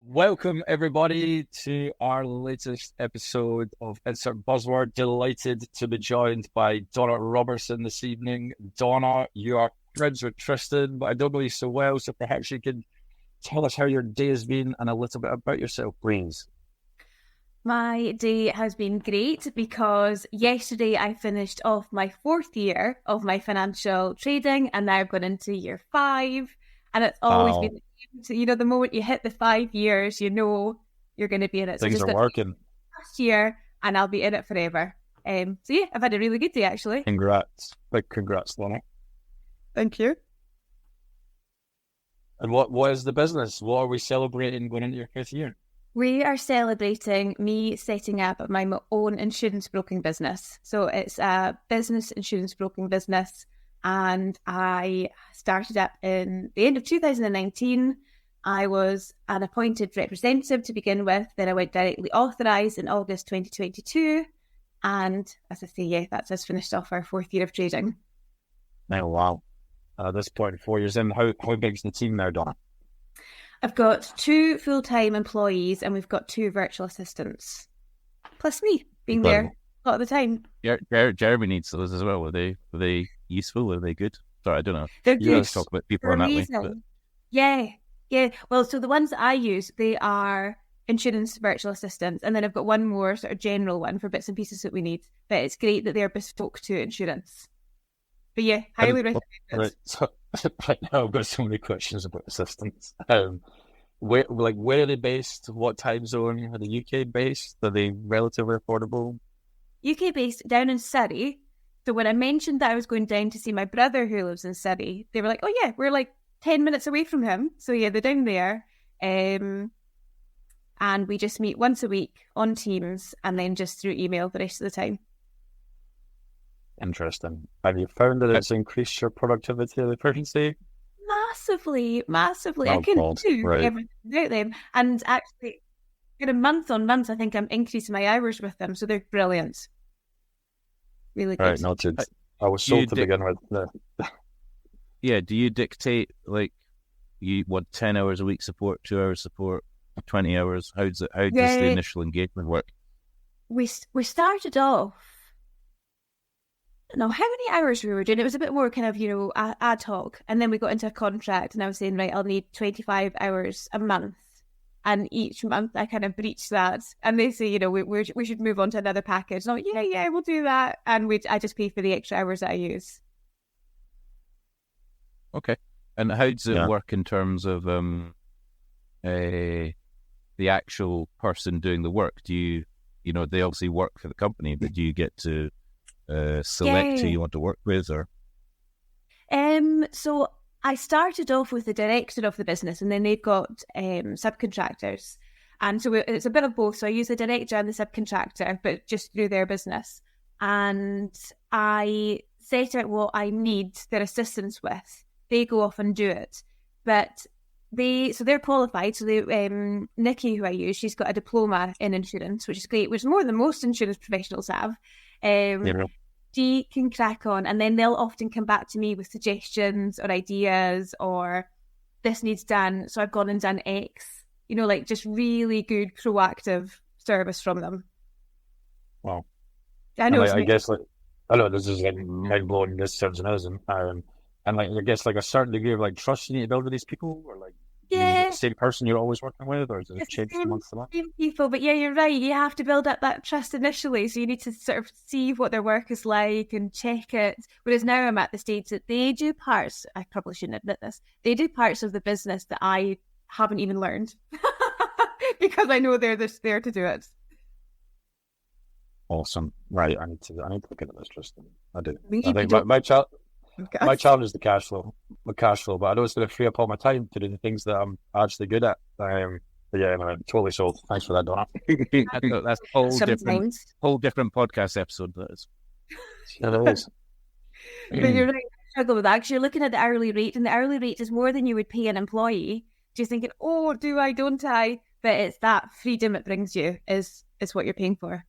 Welcome, everybody, to our latest episode of Insert Buzzword. Delighted to be joined by Donna Robertson this evening. Donna, you are friends with Tristan, but I don't know you so well, so perhaps you could tell us how your day has been and a little bit about yourself, please. My day has been great because yesterday I finished off my 4th year of my financial trading, and now I've gone into year 5. And it's always been, the moment you hit the 5 years, you know you're going to be in it. Things are working. Last year, and I'll be in it forever. So yeah, I've had a really good day, actually. Congrats. Big congrats, Donna. Thank you. And what is the business? What are we celebrating going into your 5th year? We are celebrating me setting up my own insurance broking business. So it's a business insurance broking business. And I started up in the end of 2019. I was an appointed representative to begin with. Then I went directly authorised in August 2022. And as I say, yeah, that's us finished off our 4th year of trading. Oh, wow. At this point, 4 years in, how big's the team now, Donna? I've got 2 full-time employees and we've got 2 virtual assistants. Plus me being there a lot of the time. Jeremy needs those as well. Were they useful? Are they good? Sorry, I don't know. They're good. Let's talk about people in that way. But... Yeah. Well, so the ones that I use, they are insurance virtual assistants, and then I've got one more sort of general one for bits and pieces that we need. But it's great that they're bespoke to insurance. But yeah, highly recommend it. Right. So right now I've got so many questions about assistants. Where are they based? What time zone? Are they UK based? Are they relatively affordable? UK based down in Surrey. So when I mentioned that I was going down to see my brother who lives in Surrey, they were like, oh yeah, we're like 10 minutes away from him. So yeah, they're down there. And we just meet once a week on Teams and then just through email the rest of the time. Interesting. Have you found that it's increased your productivity and efficiency? Massively. Oh, I couldn't God. do Right. everything without them. And actually, in a month on month, I think I'm increasing my hours with them. So they're brilliant. Really good. Right, noted. I was sold to begin with. Yeah, do you dictate, like, you want 10 hours a week support, 2 hours support, 20 hours? How does the initial engagement work? We started off, I don't know how many hours we were doing. It was a bit more kind of, ad hoc. And then we got into a contract and I was saying, right, I'll need 25 hours a month. And each month I kind of breached that. And they say, we should move on to another package. And I'm like, yeah, we'll do that. And I just pay for the extra hours that I use. Okay. And how does it work in terms of the actual person doing the work? Do you, they obviously work for the company, but do you get to select who you want to work with? Or So I started off with the director of the business, and then they've got subcontractors. And so it's a bit of both. So I use the director and the subcontractor, but just through their business. And I set out what I need their assistance with. They go off and do it. But they're qualified. So Nikki, who I use, she's got a diploma in insurance, which is great, which is more than most insurance professionals have. She can crack on, and then they'll often come back to me with suggestions or ideas, or this needs done, so I've gone and done X. Just really good proactive service from them. Wow. I know. I guess I know this is mind blowing. This sounds amazing. And I guess a certain degree of trust you need to build with these people, or is it the same person you're always working with, or does it change from month to month? Same people, but yeah, you're right. You have to build up that trust initially, so you need to sort of see what their work is like and check it. Whereas now I'm at the stage that they do parts. I probably shouldn't admit this. They do parts of the business that I haven't even learned because I know they're just there to do it. Awesome. Right. I need to look into this, Tristan. I do. I think my challenge is the cash flow. But I know it's going to free up all my time to do the things that I'm actually good at. But yeah, I'm totally sold. Thanks for that, Donna. That's a whole different podcast episode. That is. Yeah, it is. But you're right. I struggle with that because you're looking at the hourly rate, and the hourly rate is more than you would pay an employee. Just thinking, oh, do I, don't I? But it's that freedom it brings you is what you're paying for.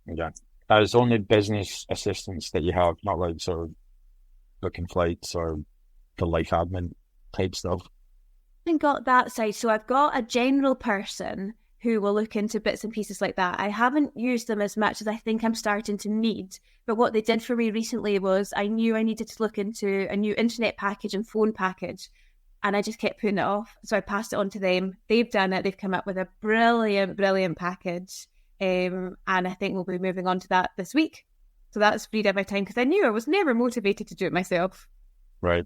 Yeah. It's only business assistants that you have, not sort of booking flights or the admin type stuff. haven't got that side. So I've got a general person who will look into bits and pieces like that. I haven't used them as much as I think I'm starting to need. But what they did for me recently was I knew I needed to look into a new internet package and phone package. And I just kept putting it off. So I passed it on to them. They've done it. They've come up with a brilliant, brilliant package. And I think we'll be moving on to that this week. So that's freed up my time because I knew I was never motivated to do it myself. Right.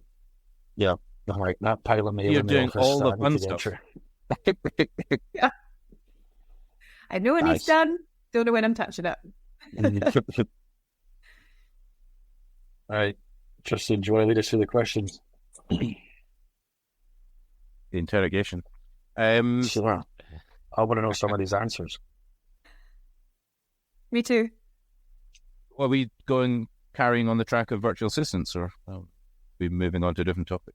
Yeah. I'm like, that pile of mail. You're doing all the fun stuff. Yeah. I know when it's done. Don't know when I'm touching it. All right. Tristan, do you want to lead us through the questions? The interrogation. Sure. I want to know some of these answers. Me too. Are we carrying on the track of virtual assistants, or we moving on to a different topic?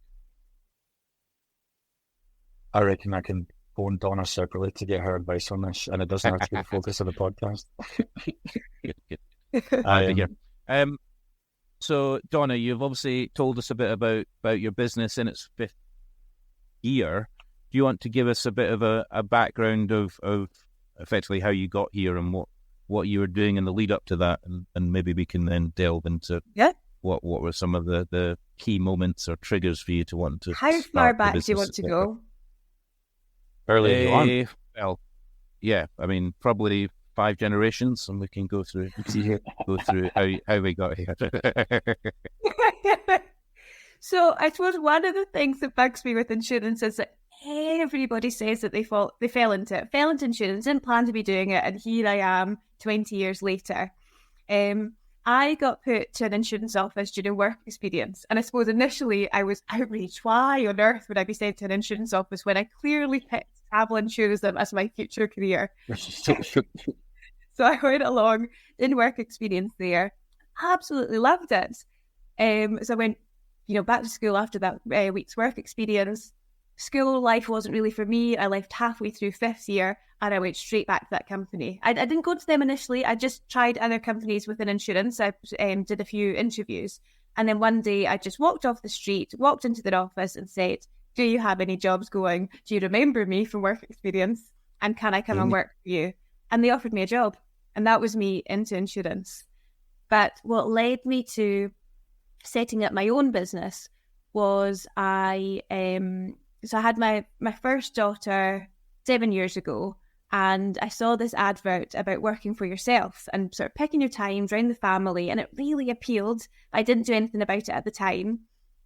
I reckon I can phone Donna separately to get her advice on this, and it doesn't have to be the focus of the podcast. Good. So, Donna, you've obviously told us a bit about your business in its 5th year. Do you want to give us a bit of a background of effectively how you got here and what you were doing in the lead up to that, and maybe we can then delve into what were some of the key moments or triggers for you to want to How far back do you want to go? Early on. Well, yeah, I mean, probably 5 generations, and we can go through how we got here. So I suppose one of the things that bugs me with insurance is that everybody says that they fell into insurance, didn't plan to be doing it, and here I am 20 years later. I got put to an insurance office during work experience, and I suppose initially I was outraged. Why on earth would I be sent to an insurance office when I clearly picked travel insurance as my future career? So I went along in work experience there, absolutely loved it. So I went, back to school after that week's work experience. School life wasn't really for me. I left halfway through 5th year and I went straight back to that company. I didn't go to them initially. I just tried other companies within insurance. I did a few interviews. And then one day I just walked off the street, walked into their office and said, do you have any jobs going? Do you remember me from work experience? And can I come and work for you? And they offered me a job. And that was me into insurance. But what led me to setting up my own business was I had my first daughter 7 years ago, and I saw this advert about working for yourself and sort of picking your times around the family, and it really appealed. I didn't do anything about it at the time.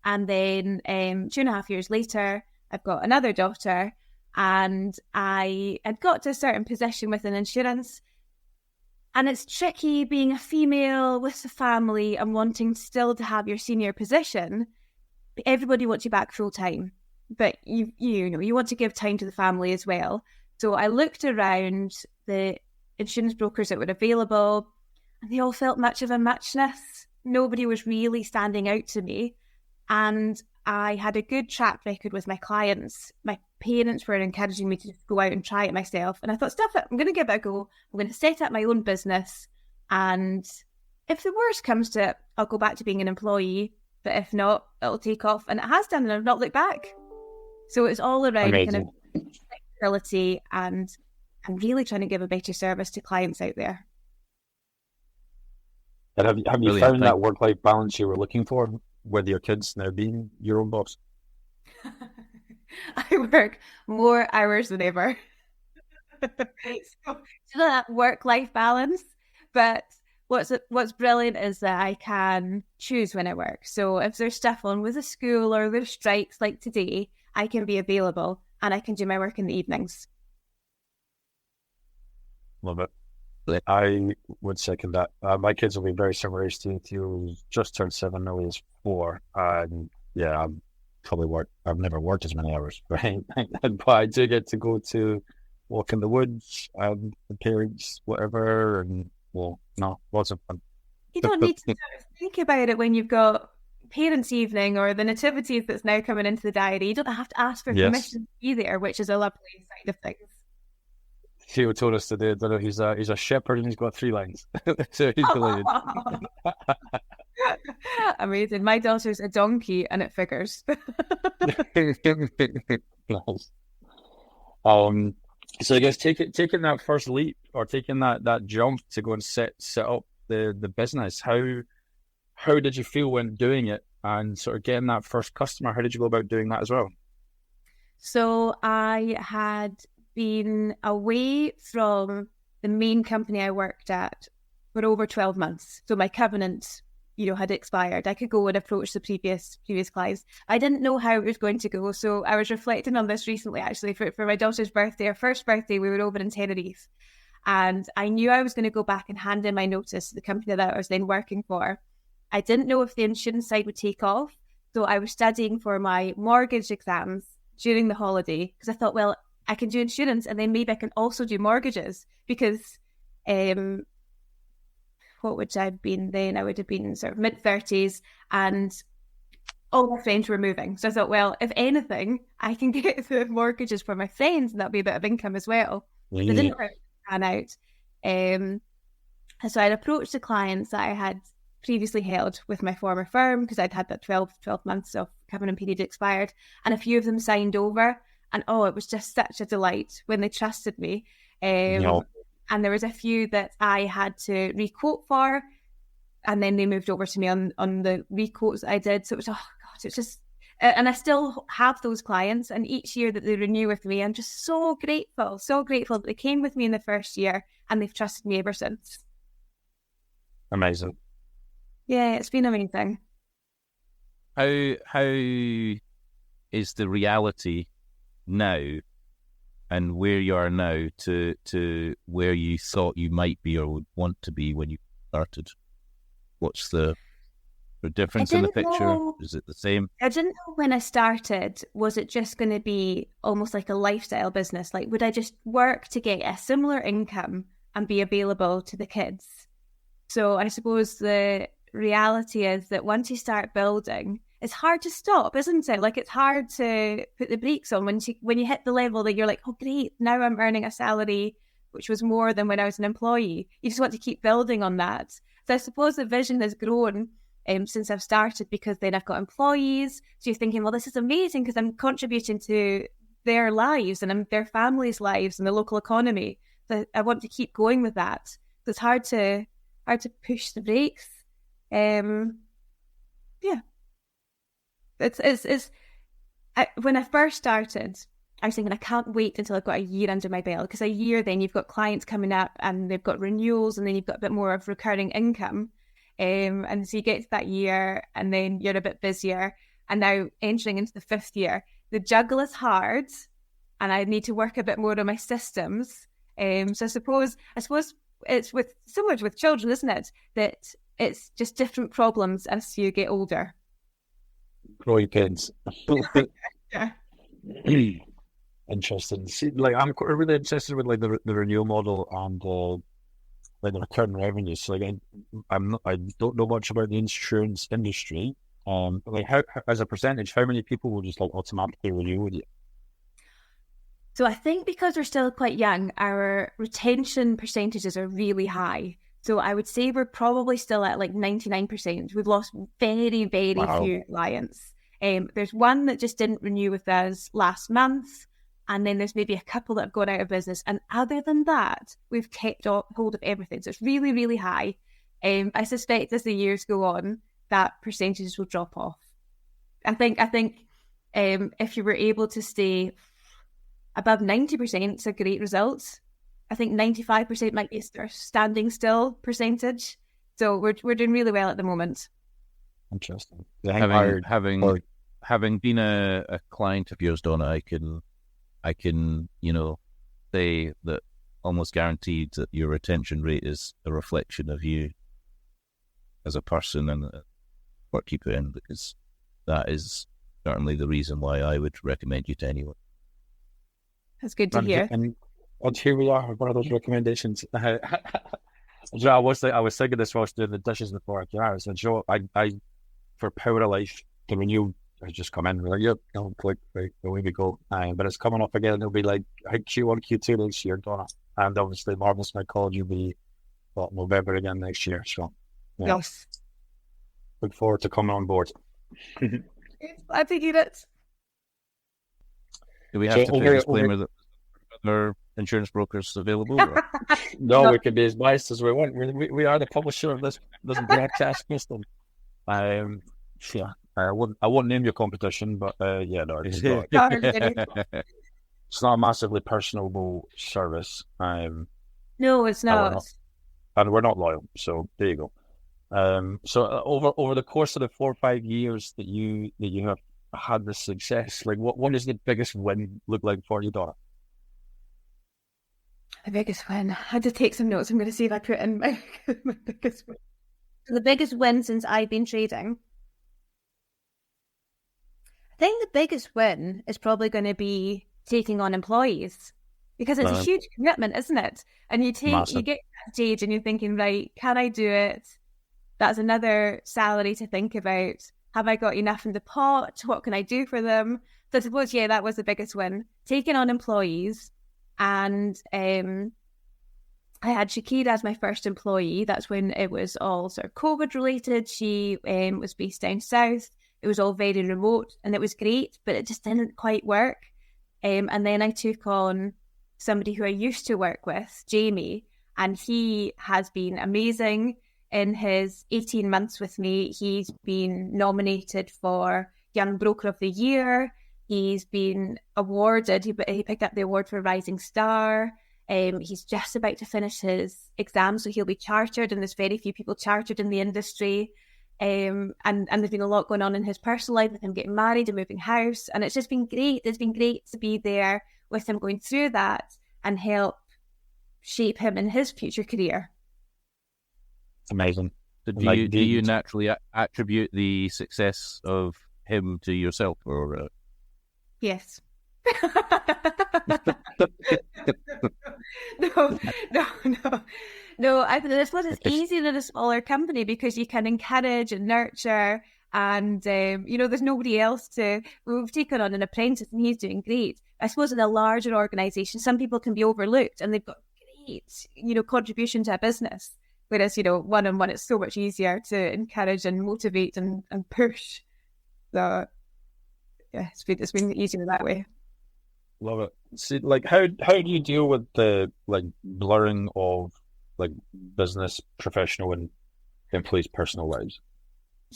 And then 2.5 years later, I've got another daughter, and I had got to a certain position within insurance. And it's tricky being a female with a family and wanting still to have your senior position. Everybody wants you back full time, but you want to give time to the family as well. So I looked around the insurance brokers that were available, and they all felt much of a muchness. Nobody was really standing out to me. And I had a good track record with my clients. My parents were encouraging me to just go out and try it myself. And I thought, stuff it, I'm going to give it a go. I'm going to set up my own business. And if the worst comes to it, I'll go back to being an employee. But if not, it'll take off. And it has done, and I've not looked back. So it's all around kind of flexibility and really trying to give a better service to clients out there. And have you found that work-life balance you were looking for with your kids now being your own boss? I work more hours than ever. So that work-life balance. But what's brilliant is that I can choose when I work. So if there's stuff on with the school or there's strikes like today, I can be available and I can do my work in the evenings. Love it. I would second that. My kids will be very similar age to you. Theo just turned 7, now he's 4. And yeah, I've never worked as many hours, right? But I do get to go to walk in the woods, the parents, whatever, and lots of fun. You don't need to think about it when you've got parents' evening or the nativities that's now coming into the diary. You don't have to ask for permission to be there, which is a lovely side of things. Theo told us today that he's a shepherd and he's got 3 lines. So he's delighted. Amazing. My daughter's a donkey and it figures. Nice. So I guess taking that first leap or taking that jump to go and set up the business, how did you feel when doing it and sort of getting that first customer? How did you go about doing that as well? So I had been away from the main company I worked at for over 12 months. So my covenant, had expired. I could go and approach the previous clients. I didn't know how it was going to go. So I was reflecting on this recently, actually, for my daughter's birthday, her first birthday, we were over in Tenerife. And I knew I was going to go back and hand in my notice to the company that I was then working for. I didn't know if the insurance side would take off. So I was studying for my mortgage exams during the holiday because I thought, well, I can do insurance and then maybe I can also do mortgages because what would I have been then? I would have been sort of mid-30s and all my friends were moving. So I thought, well, if anything, I can get the mortgages for my friends and that'll be a bit of income as well. Yeah. It didn't pan out. So I'd approached the clients that I had previously held with my former firm because I'd had that 12 months of covenant period expired and a few of them signed over. And it was just such a delight when they trusted me. And there was a few that I had to requote for, and then they moved over to me on the requotes that I did. So it was, it's just, and I still have those clients. And each year that they renew with me, I'm just so grateful that they came with me in the first year and they've trusted me ever since. Amazing. Yeah, it's been amazing. How is the reality now and where you are now to where you thought you might be or would want to be when you started? What's the difference in the picture? Is it the same? I didn't know when I started, was it just going to be almost like a lifestyle business? Like, would I just work to get a similar income and be available to the kids? So I suppose the reality is that once you start building, it's hard to stop, isn't it? Like, it's hard to put the brakes on when you hit the level that you're like, oh, great, now I'm earning a salary, which was more than when I was an employee. You just want to keep building on that. So I suppose the vision has grown since I've started because then I've got employees. So you're thinking, well, this is amazing because I'm contributing to their lives and their families' lives and the local economy. So I want to keep going with that. So it's hard to push the brakes. Yeah. When I first started, I was thinking I can't wait until I've got a year under my belt because a year then you've got clients coming up and they've got renewals and then you've got a bit more of recurring income. And so you get to that year and then you're a bit busier and now entering into the 5th year. The juggle is hard and I need to work a bit more on my systems. So I suppose it's similar to with children, isn't it? That it's just different problems as you get older. Growing pains. Yeah. Interesting. See, like I'm really interested with like the renewal model and like the recurring revenue. So like I don't know much about the insurance industry. Like how as a percentage, how many people will just like automatically renew with you? So I think because we're still quite young, our retention percentages are really high. So I would say we're probably still at like 99%. We've lost very, very few clients. There's one that just didn't renew with us last month. And then there's maybe a couple that have gone out of business. And other than that, we've kept hold of everything. So it's really, really high. I suspect as the years go on, that percentage will drop off. I think if you were able to stay above 90%, it's a great result. I think 95% might be a standing still percentage. So we're doing really well at the moment. Interesting. Having been a client of yours, Donna, I can say that almost guaranteed that your retention rate is a reflection of you as a person and the work you put in, because that is certainly the reason why I would recommend you to anyone. That's good to hear. And here we are, one of those recommendations. I was thinking this while I was doing the dishes before. I said, Joe, I for Power of Life, the renewal has just come in. We're like, yep, click, right, away we go. But it's coming up again. It'll be like Q1, Q2 next year, Donna. And obviously, Marvelous Mycology will be November again next year. So, yeah. Yes. Look forward to coming on board. Glad to hear it. Do we have to put a disclaimer that there are insurance brokers available? No, we can be as biased as we want. We are the publisher of this broadcast system. I won't name your competition, but yeah, no, it's not. It's not a massively personable service. No, it's not. And we're not loyal. So there you go. So over the course of the 4 or 5 years that you have had this success, like what does the biggest win look like for you, Donna? The biggest win. I had to take some notes. I'm going to see if I put in my biggest win. The biggest win since I've been trading. I think the biggest win is probably going to be taking on employees, because it's a huge commitment, isn't it? And you get to that stage and you're thinking, right, can I do it? That's another salary to think about. Have I got enough in the pot? What can I do for them? So I suppose, that was the biggest win. Taking on employees. And I had Shakira as my first employee. That's when it was all sort of COVID related. She was based down south. It was all very remote and it was great, but it just didn't quite work. And then I took on somebody who I used to work with, Jamie, and he has been amazing. In his 18 months with me, he's been nominated for Young Broker of the Year. He's been awarded, he picked up the award for Rising Star. He's just about to finish his exam, so he'll be chartered, and there's very few people chartered in the industry. And there's been a lot going on in his personal life with him getting married and moving house. And it's just been great. It's been great to be there with him going through that and help shape him in his future career. Amazing. So do you naturally attribute the success of him to yourself, or? Yes. No. I think this was easier in a smaller company because you can encourage and nurture, and there's nobody else to. We've taken on an apprentice, and he's doing great. I suppose in a larger organisation, some people can be overlooked, and they've got great, contribution to a business. Whereas, one-on-one, it's so much easier to encourage and motivate and push. So, yeah, it's been easier that way. Love it. See, how do you deal with the blurring of business, professional, and employees' personal lives?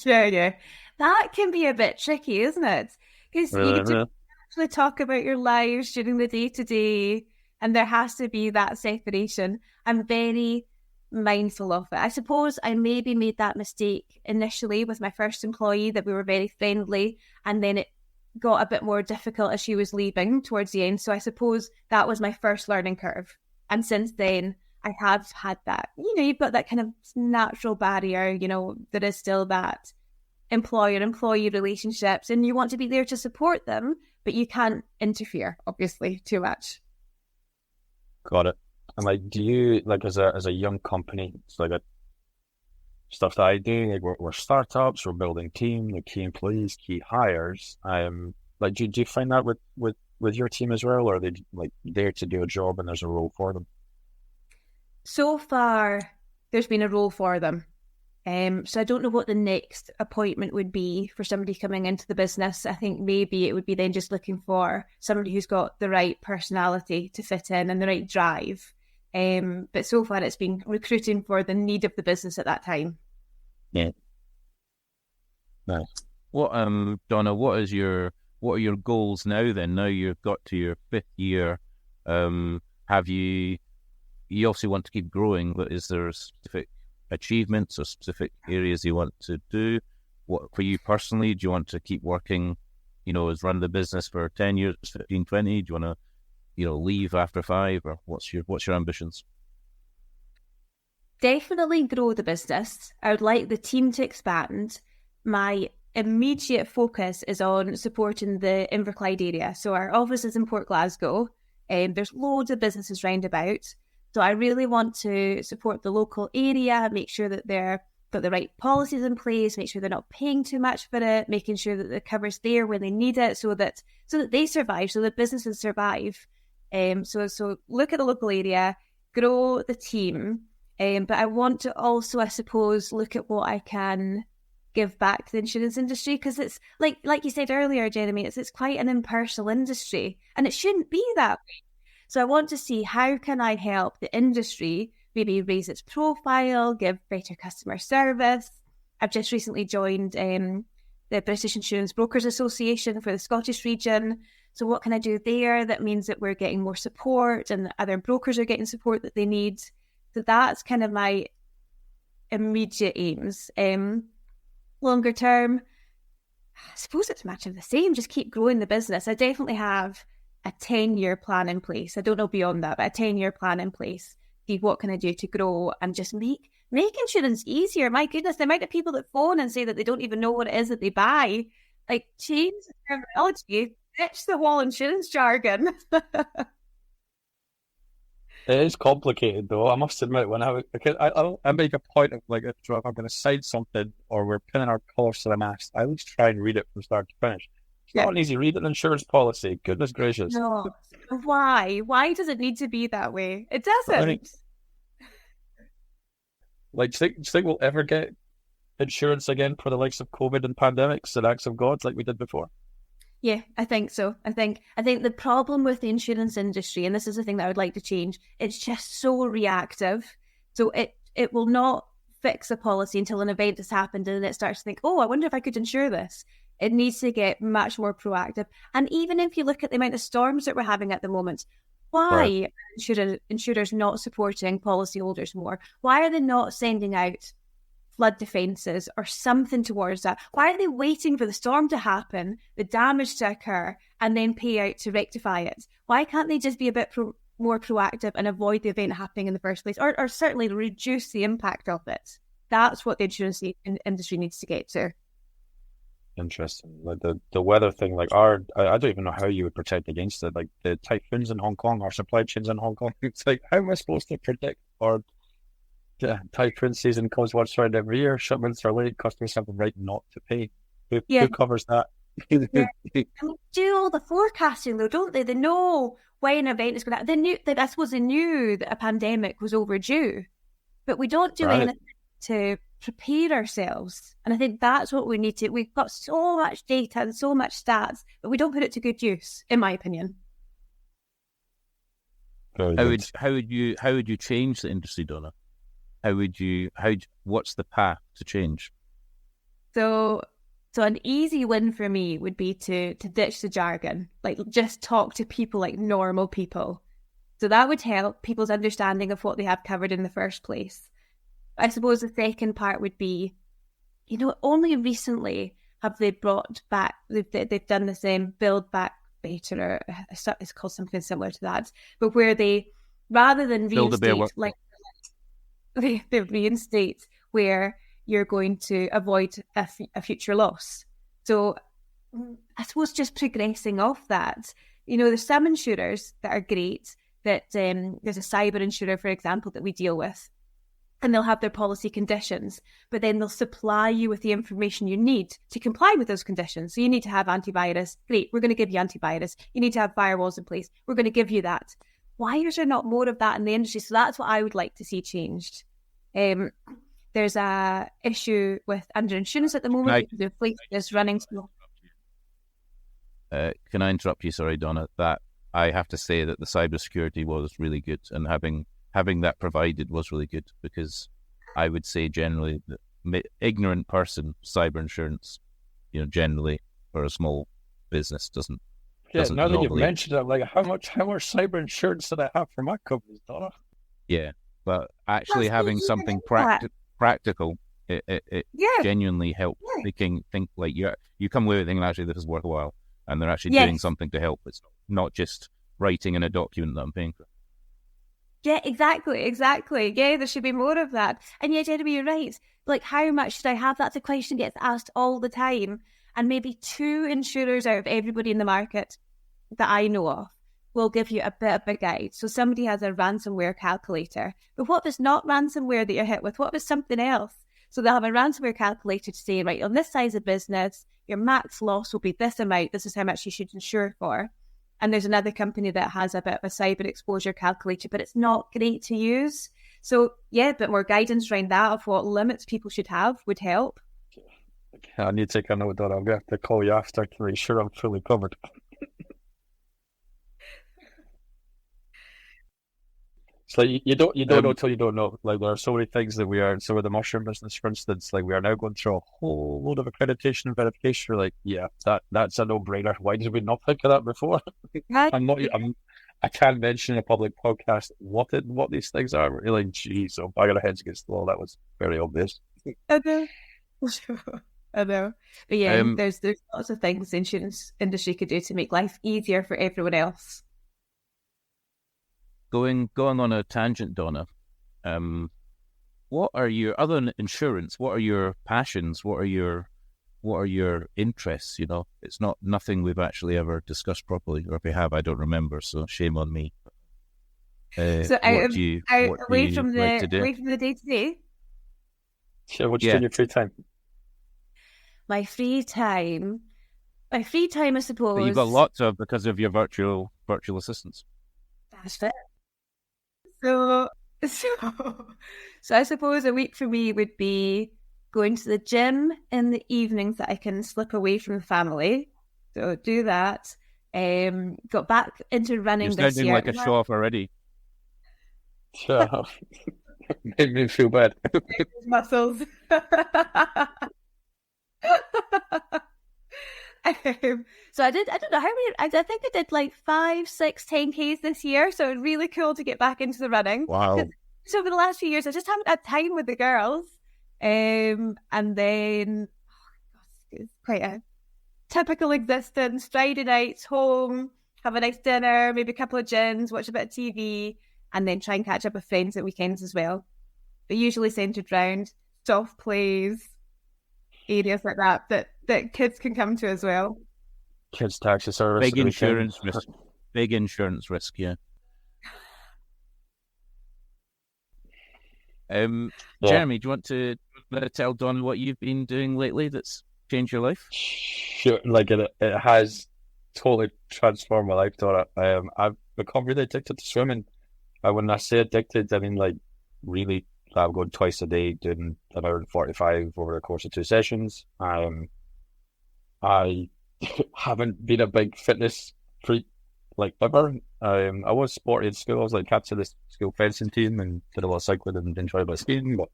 Yeah. That can be a bit tricky, isn't it? Because you can actually talk about your lives during the day-to-day, and there has to be that separation. I'm very mindful of it. I suppose I maybe made that mistake initially with my first employee, that we were very friendly, and then it got a bit more difficult as she was leaving towards the end. So I suppose that was my first learning curve. And since then, I have had that, you've got that kind of natural barrier, there is still that employer-employee relationships, and you want to be there to support them, but you can't interfere, obviously, too much. Got it. And do you as a young company, it's stuff that I do, we're startups, we're building team, the key employees, key hires. Do you find that with your team as well, or are they there to do a job and there's a role for them? So far, there's been a role for them. So I don't know what the next appointment would be for somebody coming into the business. I think maybe it would be then just looking for somebody who's got the right personality to fit in and the right drive. But so far it's been recruiting for the need of the business at that time. Yeah. Nice. Donna, what are your goals now then? Now you've got to your 5th year. Have you obviously want to keep growing, but is there specific achievements or specific areas you want to do? What for you personally? Do you want to keep working, as run the business for 10 years, 15, 20? Do you want to leave after 5, or what's your ambitions? Definitely grow the business. I would like the team to expand. My immediate focus is on supporting the Inverclyde area. So our office is in Port Glasgow. There's loads of businesses round about. So I really want to support the local area, make sure that they've got the right policies in place, make sure they're not paying too much for it, making sure that the cover's there when they need it, so that they survive, so that businesses survive. So look at the local area, grow the team, but I want to also, I suppose, look at what I can give back to the insurance industry, because it's like you said earlier, Jeremy, it's quite an impersonal industry, and it shouldn't be that way. So I want to see, how can I help the industry maybe raise its profile, give better customer service. I've just recently joined the British Insurance Brokers Association for the Scottish region. So what can I do there that means that we're getting more support and other brokers are getting support that they need? So that's kind of my immediate aims. Longer term, I suppose it's much of the same, just keep growing the business. I definitely have a 10-year plan in place. I don't know beyond that, but a 10-year plan in place. See, what can I do to grow and just make insurance easier? My goodness, the amount of people that phone and say that they don't even know what it is that they buy. Like, change the terminology, ditch the whole insurance jargon. It is complicated, though. I must admit, when I make a point of, like, if I'm going to sign something or we're pinning our colours to the mast, I always try and read it from start to finish. It's not an easy read, an insurance policy. Goodness gracious. No. Why? Why does it need to be that way? It doesn't. I mean, like, do you think we'll ever get insurance again for the likes of COVID and pandemics and acts of God like we did before? Yeah, I think so. I think the problem with the insurance industry, and this is the thing that I would like to change, it's just so reactive. So it will not fix a policy until an event has happened and then it starts to think, oh, I wonder if I could insure this. It needs to get much more proactive. And even if you look at the amount of storms that we're having at the moment, why are insurers not supporting policyholders more? Why are they not sending out flood defences or something towards that? Why are they waiting for the storm to happen, the damage to occur, and then pay out to rectify it? Why can't they just be a bit more proactive and avoid the event happening in the first place, or certainly reduce the impact of it? That's what the insurance industry needs to get to. Interesting. Like the weather thing, like I don't even know how you would protect against it. Like the typhoons in Hong Kong, our supply chains in Hong Kong. It's like, how am I supposed to predict? Or typhoon season comes once around every year. Shipments are late. Customers have the right not to pay. Who covers that? Do all the forecasting though, don't they? They know when an event is going to happen. I suppose they knew that a pandemic was overdue, but we don't do anything to prepare ourselves. And I think that's what we need to. We've got so much data and so much stats, but we don't put it to good use, in my opinion. How would you change the industry, Donna? What's the path to change? So an easy win for me would be to ditch the jargon, like just talk to people like normal people. So that would help people's understanding of what they have covered in the first place. I suppose the second part would be, only recently have they brought back, they've done the same Build Back Better, or it's called something similar to that, but where they, rather than reinstate, like they reinstate where you're going to avoid a future loss. So I suppose just progressing off that, there's some insurers that are great, that there's a cyber insurer, for example, that we deal with, and they'll have their policy conditions, but then they'll supply you with the information you need to comply with those conditions. So you need to have antivirus. Great, we're going to give you antivirus. You need to have firewalls in place. We're going to give you that. Why is there not more of that in the industry? So that's what I would like to see changed. There's a issue with underinsurance at the moment because the fleet is running slow. Can I interrupt you? Sorry, Donna. That I have to say that the cybersecurity was really good, and having that provided was really good, because I would say generally that ignorant person, cyber insurance, generally for a small business doesn't. Now that you've mentioned it, I'm like, how much cyber insurance did I have for my company, Donna? Yeah, but actually having something practical, it genuinely helps making think like you come away with thinking, actually this is worthwhile, and they're actually doing something to help. It's not just writing in a document that I'm paying for. Yeah, exactly. Yeah, there should be more of that. And yeah, Jeremy, you're right. Like, how much should I have? That's a question that gets asked all the time. And maybe 2 insurers out of everybody in the market that I know of will give you a bit of a guide. So somebody has a ransomware calculator. But what if it's not ransomware that you're hit with? What if it's something else? So they'll have a ransomware calculator to say, right, on this size of business, your max loss will be this amount. This is how much you should insure for. And there's another company that has a bit of a cyber exposure calculator, but it's not great to use. So yeah, a bit more guidance around that of what limits people should have would help. I need to take a note, Donna. I'm going to have to call you after to make sure I'm fully covered. It's like you don't know till you don't know. Like there are so many things that we are. So with the mushroom business, for instance, like we are now going through a whole load of accreditation and verification. We're like, yeah, that's a no-brainer. Why did we not think of that before? Right. I can't mention in a public podcast what these things are. We're like, geez, so bang our heads against the wall. That was very obvious. I know. I know. But yeah, there's lots of things the insurance industry could do to make life easier for everyone else. Going on a tangent, Donna. What are your, other than insurance, what are your passions? What are your interests? You know, it's nothing we've actually ever discussed properly, or if we have, I don't remember. So shame on me. So away from the day to day. Sure, what do you do in your free time? My free time, I suppose. But you've got lots of, because of your virtual assistants. That's it. So I suppose a week for me would be going to the gym in the evenings that I can slip away from the family. So do that. Got back into running You're this year. You're sounding like a show-off already. Sure. Made me feel bad. Muscles. So I don't know how many, I think I did like 5, 6, 10Ks this year. So it's really cool to get back into the running. Wow. So over the last few years, I just haven't had time with the girls. And then, it's quite a typical existence. Friday nights, home, have a nice dinner, maybe a couple of gins, watch a bit of TV, and then try and catch up with friends at weekends as well. But usually centered around soft plays, areas like that kids can come to as well. Kids taxi service. Big insurance risk. Big insurance risk, yeah. Jeremy, do you want to tell Don what you've been doing lately that's changed your life? Sure, like it has totally transformed my life, Donna. I've become really addicted to swimming. When I say addicted, I mean like really. I'm going twice a day, doing an hour and 45 over the course of 2 sessions. I haven't been a big fitness freak like ever. I was sporty in school. I was like captain of the school fencing team and did a lot of cycling and enjoyed a bit of skiing. But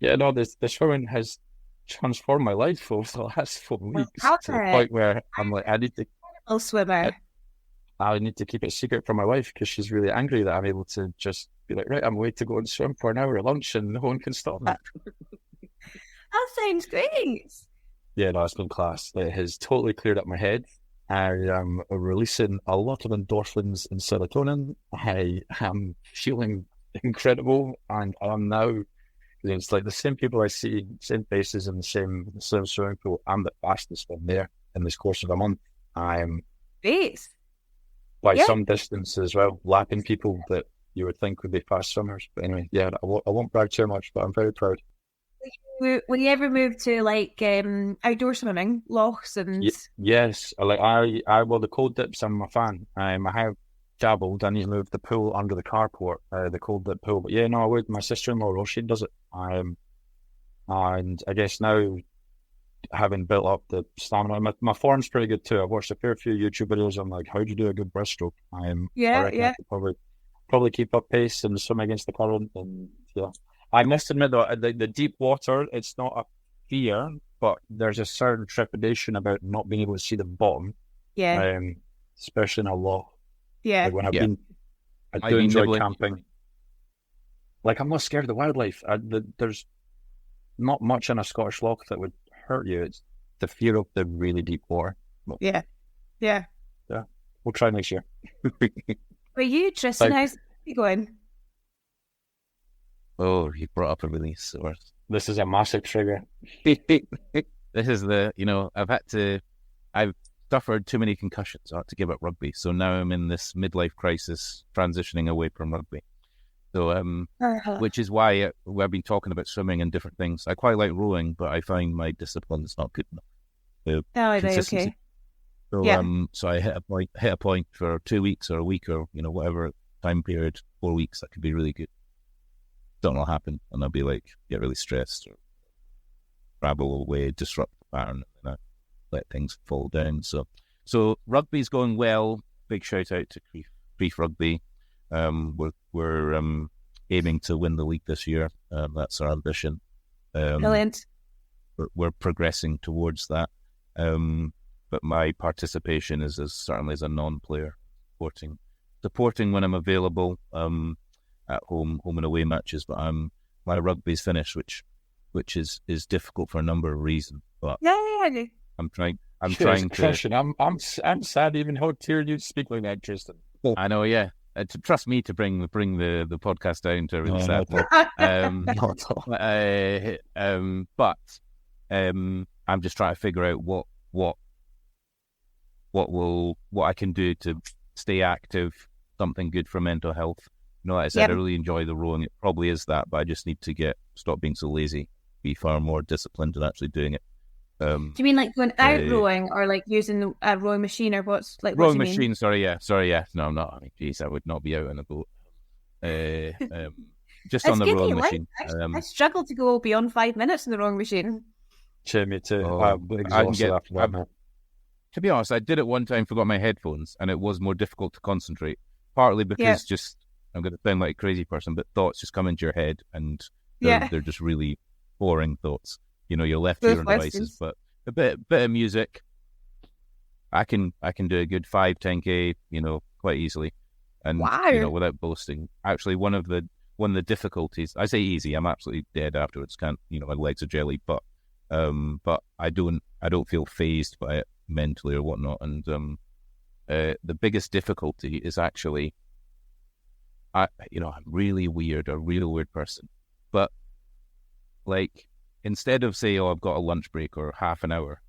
yeah, no, the swimming has transformed my life over the last 4 weeks to the point where I'm like, I need to keep it secret from my wife because she's really angry that I'm able to just be like, right, I'm away to go and swim for an hour at lunch and no one can stop me. That sounds great. Yeah, no, it's been class. It has totally cleared up my head. I am releasing a lot of endorphins and serotonin. I am feeling incredible, and I'm now, it's like the same people I see, same faces in the same swimming pool. I'm the fastest one there in this course of a month. I'm great. By some distance as well, lapping people that you would think would be fast swimmers. But anyway, yeah, I won't brag too much, but I'm very proud. Will you ever move to like outdoor swimming, lochs and? Yes, well, the cold dips, I'm a fan. I have dabbled. I need to move the pool under the carport, the cold dip pool. But yeah, no, I would. My sister-in-law, Roisin, does it. And I guess now, having built up the stamina, my form's pretty good too. I've watched a fair few YouTube videos on like how do you do a good breaststroke. I could probably keep up pace and swim against the current. And yeah, I must admit though, the deep water, it's not a fear, but there's a certain trepidation about not being able to see the bottom. Yeah. Especially in a loch. Yeah. Like when I do enjoy camping. Like I'm not scared of the wildlife. There's not much in a Scottish loch that would hurt you. It's the fear of the really deep water. Yeah. We'll try next year. For you, Tristan, how's it going? Oh, you brought up a release. This is a massive trigger. This is I've suffered too many concussions. I had to give up rugby. So now I'm in this midlife crisis, transitioning away from rugby. So, which is why we've been talking about swimming and different things. I quite like rowing, but I find my discipline is not good enough. Okay. So, so I hit a point for 2 weeks or a week or whatever time period, 4 weeks. That could be really good. Don't know what happened, and I'll be like get really stressed or rabble away, disrupt pattern, and I let things fall down. So rugby's going well. Big shout out to Creef Rugby. We're aiming to win the league this year. That's our ambition. Brilliant. We're progressing towards that. But my participation is certainly as a non-player, supporting when I'm available at home and away matches. But my rugby's finished, which is difficult for a number of reasons. But yeah. I'm trying to. Christian, I'm sad even how hearing you speak like that, Tristan. I know, yeah. To trust me to bring the podcast down to a really sad point. But I'm just trying to figure out what I can do to stay active, something good for mental health. You know, like I said, I really enjoy the rowing. It probably is that, but I just need to stop being so lazy, be far more disciplined in actually doing it. Do you mean like going out rowing, or like using a rowing machine, or what's like rowing machine? Sorry, yeah. No, I'm not. I mean, geez, I would not be out on a boat. Just on the rowing machine. I struggle to go beyond 5 minutes in the rowing machine. Me too. To be honest, I did it one time, forgot my headphones, and it was more difficult to concentrate. Partly because I'm going to sound like a crazy person, but thoughts just come into your head, and they're just really boring thoughts. You know, you're left to your own devices, but a bit of music, I can do a good 5-10K, you know, quite easily, and you know, without boasting. Actually, one of the difficulties, I say easy, I'm absolutely dead afterwards. Can't, you know, my legs are jelly, but I don't feel phased by it mentally or whatnot. And the biggest difficulty is actually, I'm really weird, a real weird person, but like, instead of say, I've got a lunch break or half an hour,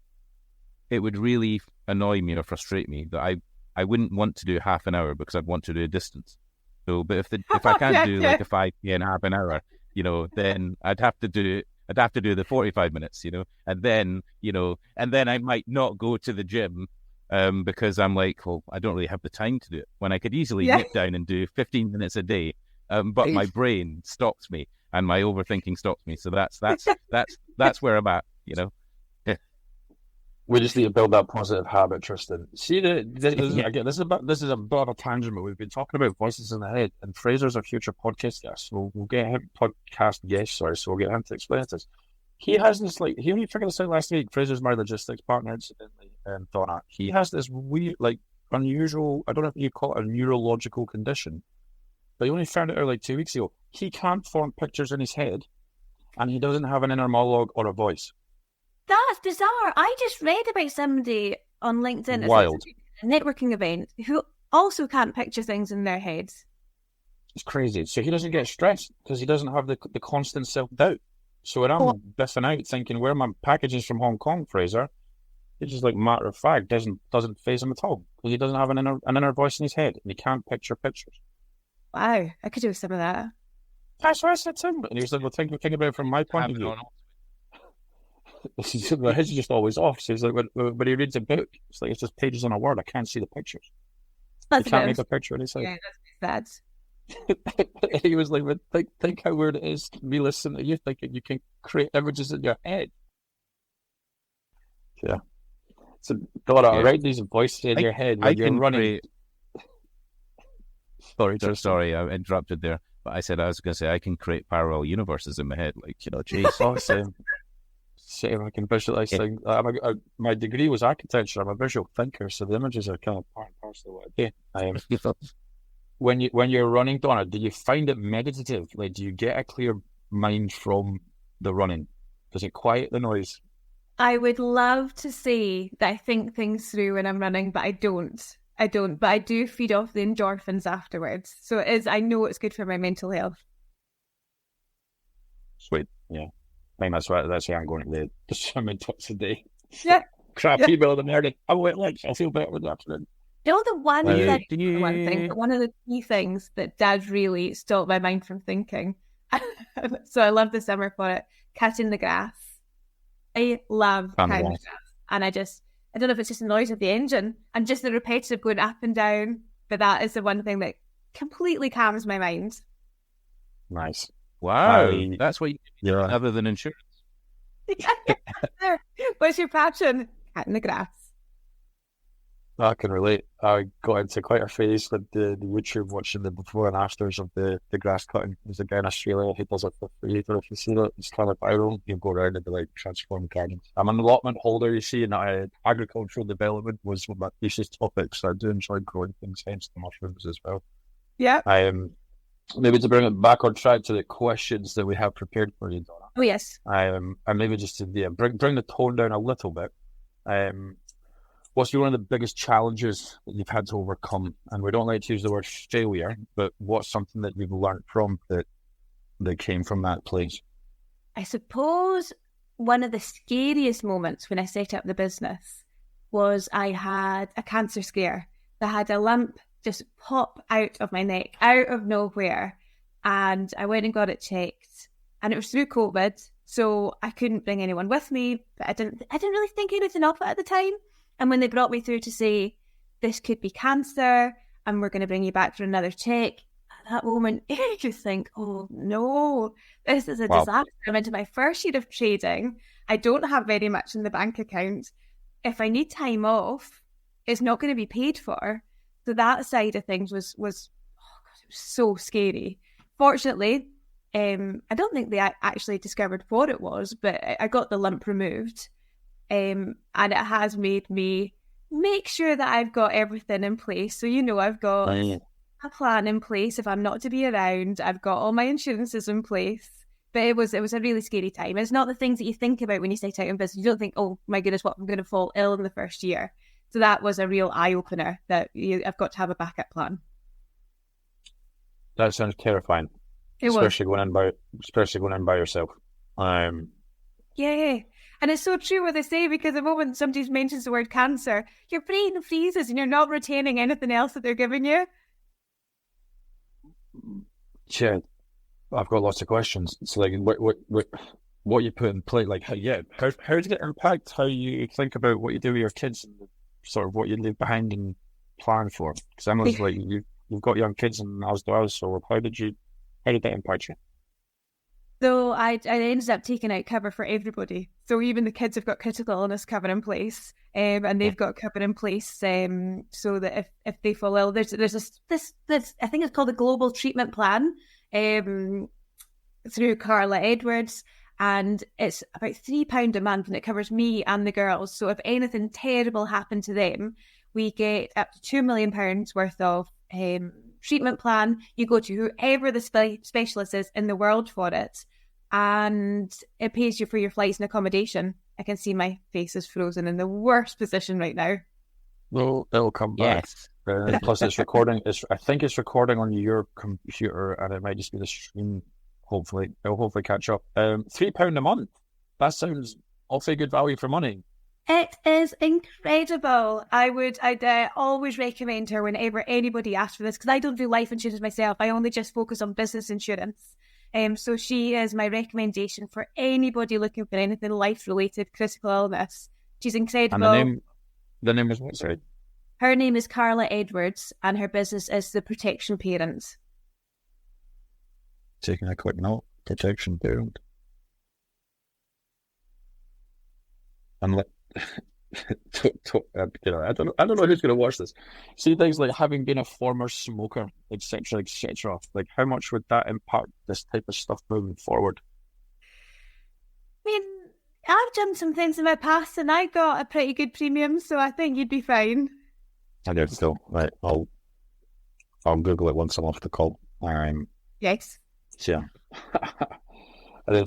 it would really annoy me or frustrate me that I wouldn't want to do half an hour because I'd want to do a distance. So, but if I can't do like a 5K in half an hour, you know, then I'd have to do the 45 minutes, you know, and then I might not go to the gym because I'm like, well, I don't really have the time to do it, when I could easily nip down and do 15 minutes a day. But my brain stops me, and my overthinking stops me. So that's where I'm at, you know. We just need to build that positive habit, Tristan. See, this is a bit of a tangent, but we've been talking about voices in the head, and Fraser's a future podcast guest. We'll get him so we'll get him to explain it to us. He has this, like, he only figured this out last week. Fraser's my logistics partner, incidentally, Donna. He has this weird, like, unusual, I don't know if you call it a neurological condition, but he only found it out like 2 weeks ago. He can't form pictures in his head, and he doesn't have an inner monologue or a voice. That's bizarre. I just read about somebody on LinkedIn at a networking event who also can't picture things in their heads. It's crazy. So he doesn't get stressed because he doesn't have the constant self-doubt. So when I'm biffing out thinking, where are my packages from Hong Kong, Fraser? It's just like matter of fact, doesn't faze him at all. Because he doesn't have an inner voice in his head, and he can't picture pictures. Wow, I could do some of that. That's what I said to him. And he was like, well, think about it from my point of view. His is just always off. So he's like, when he reads a book, it's just pages on a word. I can't see the pictures. He can't make a picture in his head. Yeah, that's bad. He was like, but think how weird it is to be listening to you thinking you can create images in your head. Yeah. So, Donna, write these voices in your head when you're running. Sorry, I interrupted there. But I was going to say, I can create parallel universes in my head. Like, you know, geez. Same, I can visualize things. My degree was architecture. I'm a visual thinker, so the images are kind of part and parcel of what I do. When you're running, Donna, do you find it meditative? Like, do you get a clear mind from the running? Does it quiet the noise? I would love to say that I think things through when I'm running, but I don't. But I do feed off the endorphins afterwards. So I know it's good for my mental health. Sweet, yeah. I think that's why I'm going to the swimming twice a day. Yeah. Crap, email in the morning. I went lunch. I'll feel better with the afternoon. You know, one thing, but one of the key things that does really stop my mind from thinking. So I love the summer for it. Cutting the grass. I love cutting the grass. And I don't know if it's just the noise of the engine and just the repetitive going up and down, but that is the one thing that completely calms my mind. Nice. Wow, that's what you other than insurance. What's your passion? Cat in the grass. I can relate. I got into quite a phase with the YouTube, watching the before and afters of the grass cutting. There's a guy in Australia who does it for free. I don't know if you've seen it. It's kind of viral. You go around and be like, transform gardens. I'm an allotment holder, you see, and agricultural development was one of my thesis topics. So I do enjoy growing things, hence the mushrooms as well. Yeah. Maybe to bring it back on track to the questions that we have prepared for you, Donna. Oh, yes. And maybe just to bring the tone down a little bit. What's one of the biggest challenges that you've had to overcome? And we don't like to use the word failure, but what's something that you've learned from that came from that place? I suppose one of the scariest moments when I set up the business was I had a cancer scare. I had a lump just pop out of my neck, out of nowhere. And I went and got it checked. And it was through COVID, so I couldn't bring anyone with me, but I didn't really think anything of it at the time. And when they brought me through to say, this could be cancer, and we're going to bring you back for another check, at that moment, you just think, oh no, this is a disaster. I'm into my first year of trading. I don't have very much in the bank account. If I need time off, it's not going to be paid for. So that side of things was oh God, it was so scary. Fortunately, I don't think they actually discovered what it was, but I got the lump removed. And it has made me make sure that I've got everything in place. So, I've got a plan in place if I'm not to be around. I've got all my insurances in place. But it was a really scary time. It's not the things that you think about when you set out in business. You don't think, oh my goodness, what, I'm going to fall ill in the first year. So that was a real eye-opener that I've got to have a backup plan. That sounds terrifying. Especially going in by yourself. Yeah. And it's so true what they say, because the moment somebody mentions the word cancer, your brain freezes and you're not retaining anything else that they're giving you. Yeah, I've got lots of questions. It's like, what you put in place, like, how does it impact how you think about what you do with your kids and sort of what you leave behind and plan for? Because I'm like, you've got young kids and as do I, so how did that impact you? So I ended up taking out cover for everybody. So even the kids have got critical illness cover in place, and they've got cover in place, so that if they fall ill, there's this I think it's called a global treatment plan, through Carla Edwards, and it's about £3 a month, and it covers me and the girls. So if anything terrible happened to them, we get up to £2 million worth of treatment plan. You go to whoever the specialist is in the world for it, and it pays you for your flights and accommodation. I can see my face is frozen in the worst position right now. Well, it'll come back. Yes. Plus, it's recording. I think it's recording on your computer, and it might just be the stream. Hopefully, it'll hopefully catch up. £3 a month. That sounds awfully good value for money. It is incredible. I'd always recommend her whenever anybody asks for this, because I don't do life insurance myself. I only just focus on business insurance. So she is my recommendation for anybody looking for anything life-related, critical illness. She's incredible. And the name is what, sorry? Her name is Carla Edwards, and her business is The Protection Parent. Taking a quick note. Protection Parent. And I don't know who's going to watch this. See things like having been a former smoker, etc., etc. Like, how much would that impact this type of stuff moving forward? I mean, I've done some things in my past, and I got a pretty good premium, so I think you'd be fine. I do still. Right, I'll Google it once I'm off the call. Yes. Yeah. And then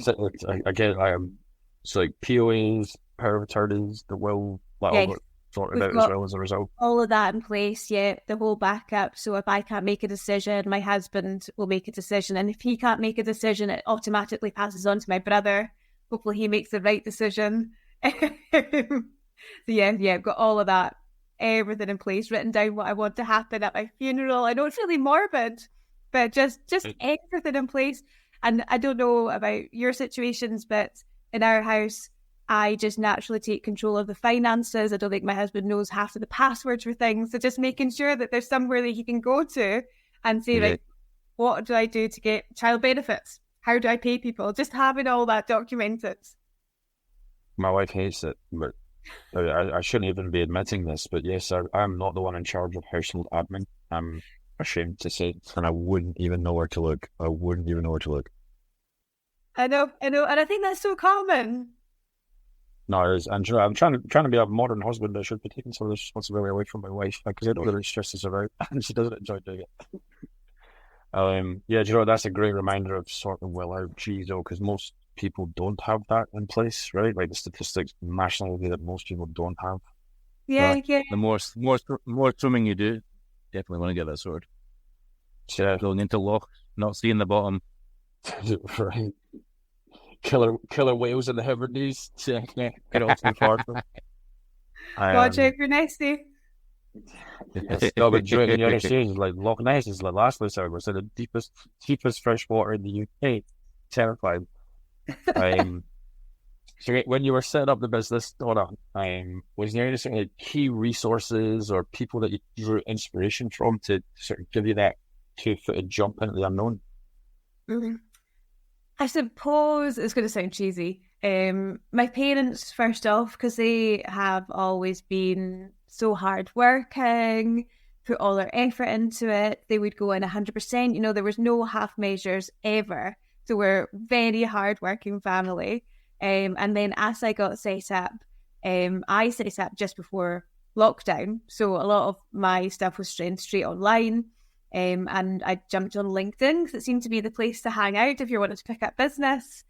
again, it's like POAs, power of attorneys, the will, all that sorted out as well as a result. All of that in place, yeah, the whole backup. So if I can't make a decision, my husband will make a decision. And if he can't make a decision, it automatically passes on to my brother. Hopefully he makes the right decision. So yeah, I've got all of that, everything in place, written down what I want to happen at my funeral. I know it's really morbid, but just everything in place. And I don't know about your situations, but in our house, I just naturally take control of the finances. I don't think my husband knows half of the passwords for things. So just making sure that there's somewhere that he can go to and say, like, what do I do to get child benefits? How do I pay people? Just having all that documented. My wife hates it, but I shouldn't even be admitting this, but yes, I'm not the one in charge of household admin. I'm ashamed to say. And I wouldn't even know where to look. I wouldn't even know where to look. I know, and I think that's so common. No, it is. I'm trying to be a modern husband. I should be taking some of the responsibility away from my wife because it really stresses her out, and she doesn't enjoy doing it. Yeah, do you know, that's a great reminder of sort of geez, though, because most people don't have that in place, right? Like the statistics nationally that most people don't have. Yeah, yeah. The more swimming you do, definitely want to get that sorted. Yeah, Going into loch, not seeing the bottom. right. Killer whales in the Hebrides. Get off too far from. Watch out for Nessie. No, but drinking the other seas, like Loch Ness is the last place I was in, the deepest fresh water in the UK. Terrifying. So when you were setting up the business, Donna, was there any sort of key resources or people that you drew inspiration from to sort of give you that 2-footed jump into the unknown? Mm-hmm. I suppose it's going to sound cheesy. My parents, first off, because they have always been so hardworking, put all their effort into it. They would go in 100%. You know, there was no half measures ever. So we're a very hardworking family. And then as I got set up, I set up just before lockdown. So a lot of my stuff was straight online. And I jumped on LinkedIn because it seemed to be the place to hang out if you wanted to pick up business.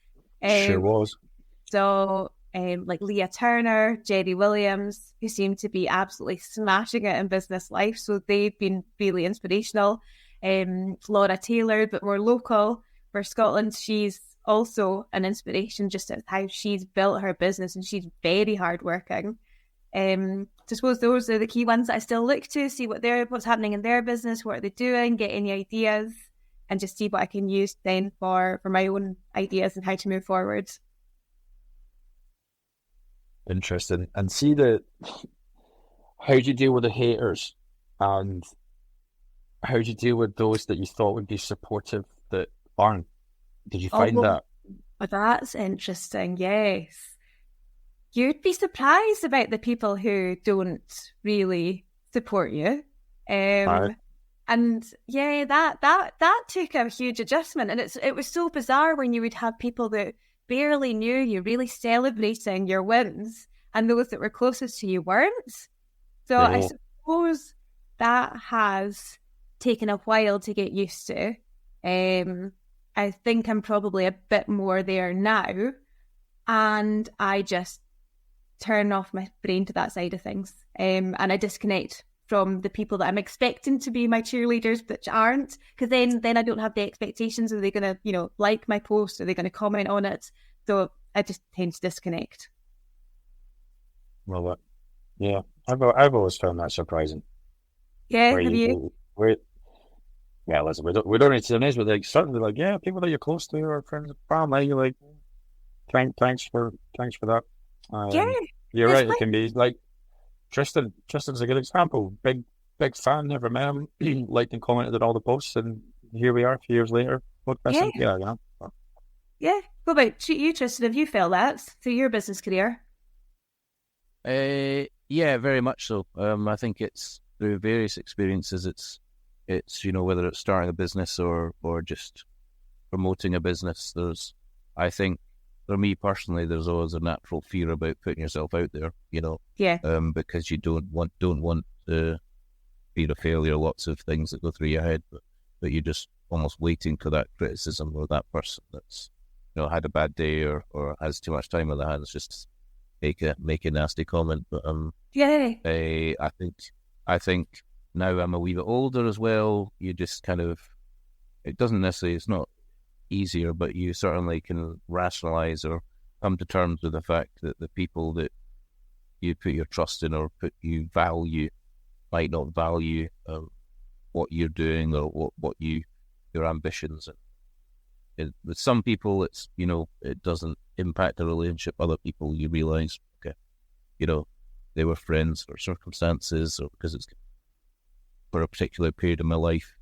Sure was. So like Leah Turner, Jerry Williams, who seem to be absolutely smashing it in business life. So they've been really inspirational. Laura Taylor, but more local for Scotland. She's also an inspiration just at how she's built her business, and she's very hardworking. So I suppose those are the key ones that I still look to, see what's happening in their business, what are they doing, get any ideas, and just see what I can use then for my own ideas and how to move forward. Interesting. And see how do you deal with the haters, and how do you deal with those that you thought would be supportive that aren't? Did you find that? That's interesting, yes. You'd be surprised about the people who don't really support you. Right. And yeah, that took a huge adjustment. And it was so bizarre when you would have people that barely knew you really celebrating your wins, and those that were closest to you weren't. So I suppose that has taken a while to get used to. I think I'm probably a bit more there now, and I just turn off my brain to that side of things, and I disconnect from the people that I'm expecting to be my cheerleaders, which aren't, because then I don't have the expectations. Are they going to, like my post? Are they going to comment on it? So I just tend to disconnect. Well, yeah, I've always found that surprising. Yeah, have you? Yeah, listen, we don't need to names, but like certainly, like, yeah, people that you're close to or friends of family, you're like, thanks for that. Yeah, you're right. It can be like Tristan's a good example. Big fan. Never met him. Liked and commented on all the posts, and here we are a few years later. Yeah. Yeah. What about you, Tristan? Have you felt that through your business career? Yeah, very much so. I think it's through various experiences. It's whether it's starting a business or just promoting a business. I think for me personally, there's always a natural fear about putting yourself out there. Yeah. Because you don't want to fear of failure. Lots of things that go through your head, but you're just almost waiting for that criticism or that person that's had a bad day or has too much time on their hands just make a nasty comment. But yeah, I think now I'm a wee bit older as well. You just kind of, it doesn't necessarily, it's not easier, but you certainly can rationalize or come to terms with the fact that the people that you put your trust in or you value might not value what you're doing or what your ambitions. With some people, it's it doesn't impact the relationship. Other people, you realize, okay, they were friends or circumstances, or because it's for a particular period of my life.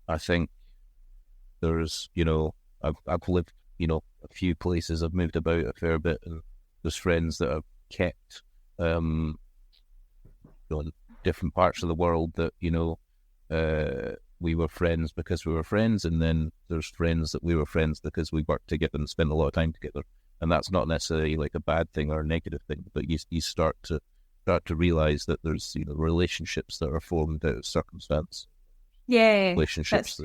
I think there's I've lived a few places. I've moved about a fair bit, and there's friends that I've kept in different parts of the world that, we were friends because we were friends, and then there's friends that we were friends because we worked together and spent a lot of time together. And that's not necessarily like a bad thing or a negative thing, but you start to realize that there's relationships that are formed out of circumstance. Yeah, relationships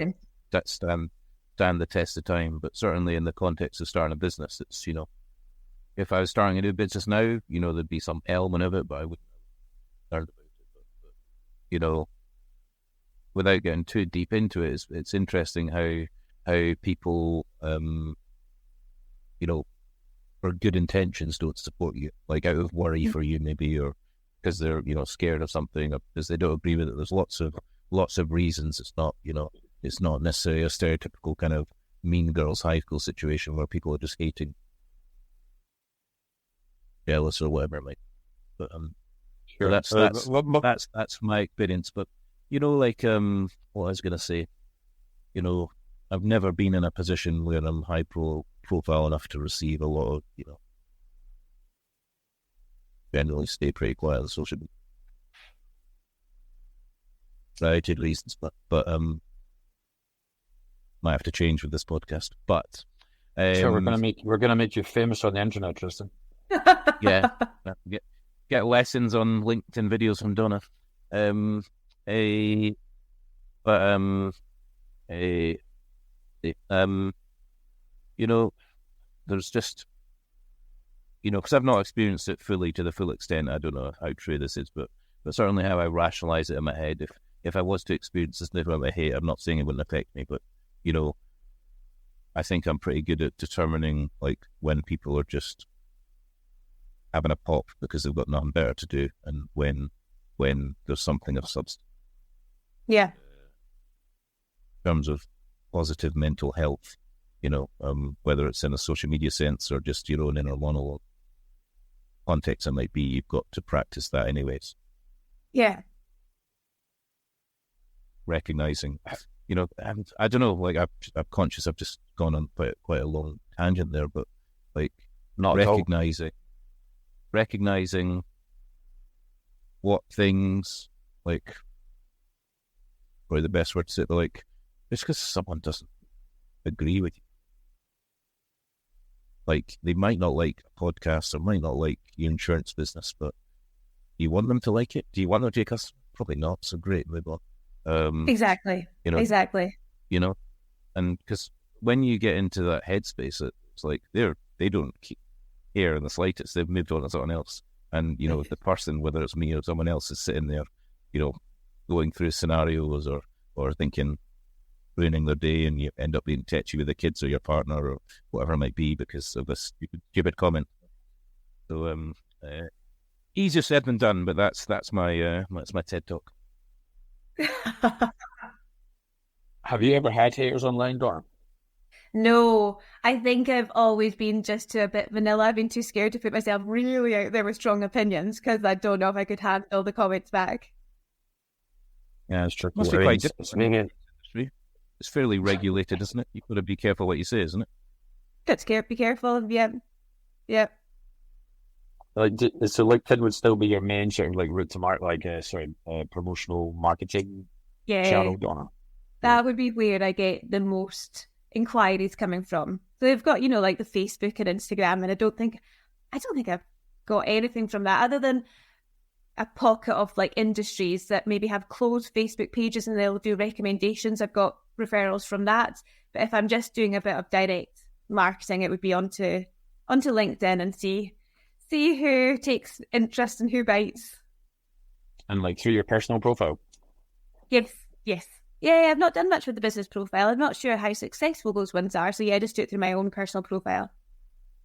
that stand the test of time. But certainly in the context of starting a business, it's if I was starting a new business now, there'd be some element of it, but I wouldn't learn about it. But without getting too deep into it, it's interesting how people for good intentions don't support you, like out of worry for you maybe, or because they're scared of something, or because they don't agree with it. There's lots of reasons. It's not necessarily a stereotypical kind of mean girls high school situation where people are just hating, jealous, or whatever it might be. But so that's my experience. But what I was gonna say, I've never been in a position where I'm high profile enough to receive a lot of, generally stay pretty quiet on social media. Variety of reasons, but might have to change with this podcast. But sure, we're gonna make you famous on the internet, Tristan. Yeah, get lessons on LinkedIn videos from Donna. There's just, because I've not experienced it fully to the full extent. I don't know how true this is, but certainly how I rationalize it in my head. If I was to experience this level of hate, I'm not saying it wouldn't affect me, but I think I'm pretty good at determining like when people are just having a pop because they've got nothing better to do, and when there's something of substance. Yeah. In terms of positive mental health, whether it's in a social media sense or just your own inner monologue context, it might be, you've got to practice that anyways. Yeah. Recognizing, and I don't know, like I'm conscious I've just gone on quite a long tangent there, but like not recognizing what things, like, probably the best word to say, but like, just because someone doesn't agree with you, like they might not like a podcast or might not like your insurance business, but do you want them to like it? Do you want them to be a customer? Probably not. So great, move on. Exactly. Exactly. And because when you get into that headspace, it's like they don't care in the slightest. They've moved on to someone else, and the person, whether it's me or someone else, is sitting there, going through scenarios or thinking, ruining their day, and you end up being tetchy with the kids or your partner or whatever it might be because of this stupid comment. So easier said than done, but that's my TED talk. Have you ever had haters online, Donna? No, I think I've always been just a bit vanilla. I've been too scared to put myself really out there with strong opinions because I don't know if I could handle the comments back. Yeah, it's true. Must be quite different. It's fairly regulated, isn't it? You've got to be careful what you say, isn't it? Got to be careful. Yeah. So LinkedIn would still be your main sort of like route to market, promotional marketing channel, Donna. That would be where I get the most inquiries coming from. So they've got, like the Facebook and Instagram, and I don't think I've got anything from that other than a pocket of like industries that maybe have closed Facebook pages and they'll do recommendations. I've got referrals from that. But if I'm just doing a bit of direct marketing, it would be onto LinkedIn and see who takes interest and who bites. And like through your personal profile? Yes. Yeah, I've not done much with the business profile. I'm not sure how successful those ones are. So yeah, I just do it through my own personal profile.